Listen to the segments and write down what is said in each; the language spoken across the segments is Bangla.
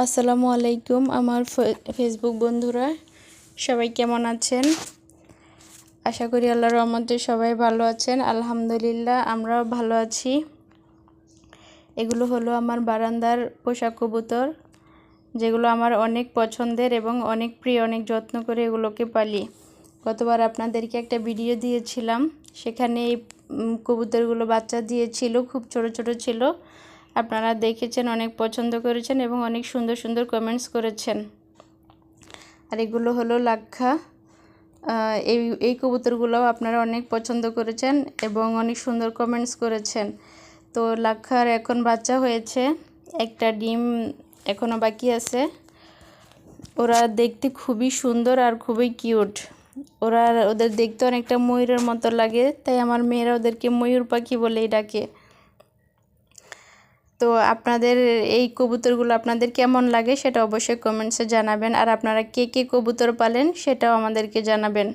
আসসালামু আলাইকুম আমার ফেসবুক বন্ধুরা, সবাই কেমন আছেন? আশা করি আল্লাহর রহমতে সবাই ভালো আছেন। আলহামদুলিল্লাহ, আমরাও ভালো আছি। এগুলো হলো আমার বারান্দার পোষা কবুতর, যেগুলো আমার অনেক পছন্দের এবং অনেক প্রিয়, অনেক যত্ন করে এগুলোকে পালি। গতবার আপনাদেরকে একটা ভিডিও দিয়েছিলাম, সেখানে এই কবুতরগুলো বাচ্চা দিয়েছিল, খুব ছোট ছোট ছিল। আপনারা দেখেছেন, অনেক পছন্দ করেছেন এবং অনেক সুন্দর সুন্দর কমেন্টস করেছেন। আর এগুলো হলো লাক্ষা। এই কবুতরগুলোও আপনারা অনেক পছন্দ করেছেন এবং অনেক সুন্দর কমেন্টস করেছেন। তো লাক্ষার এখন বাচ্চা হয়েছে, একটা ডিম এখনও বাকি আছে। ওরা দেখতে খুবই সুন্দর আর খুবই কিউট। ওদের দেখতে অনেকটা ময়ূরের মতো লাগে, তাই আমার মেয়েরা ওদেরকে ময়ূর পাখি বলেই ডাকে। তো আপনাদের এই কবুতরগুলো আপনাদের কেমন লাগে সেটা অবশ্যই কমেন্টসে জানাবেন। আর আপনারা কে কে কবুতর পালেন সেটাও আমাদেরকে জানাবেন।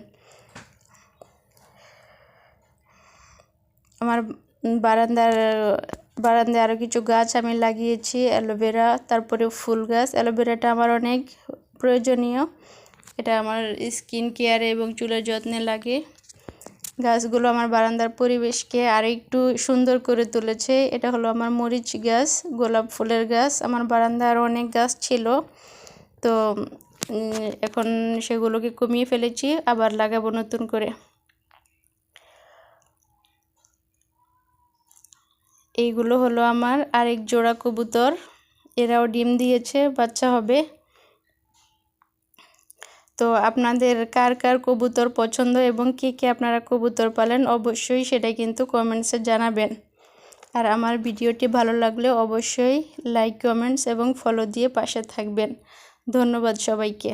আমার বারান্দায় আরও কিছু গাছ আমি লাগিয়েছি, অ্যালোভেরা, তারপরে ফুল গাছ। অ্যালোভেরাটা আমার অনেক প্রয়োজনীয়, এটা আমার স্কিন কেয়ারে এবং চুলের যত্নে লাগে। গাছগুলো আমার বারান্দার পরিবেশকে আরও একটু সুন্দর করে তুলেছে। এটা হলো আমার মরিচ গাছ, গোলাপ ফুলের গাছ। আমার বারান্দায় আরও অনেক গাছ ছিল, তো এখন সেগুলোকে কমিয়ে ফেলেছি, আবার লাগাবো নতুন করে। এইগুলো হলো আমার আরেক জোড়া কবুতর, এরাও ডিম দিয়েছে, বাচ্চা হবে। তো আপনাদের কার কার কবুতর পছন্দ এবং কে কে আপনারা কবুতর পালেন অবশ্যই সেটা কিন্তু কমেন্টসে জানাবেন। আর আমার ভিডিওটি ভালো লাগলে অবশ্যই লাইক, কমেন্টস এবং ফলো দিয়ে পাশে থাকবেন। ধন্যবাদ সবাইকে।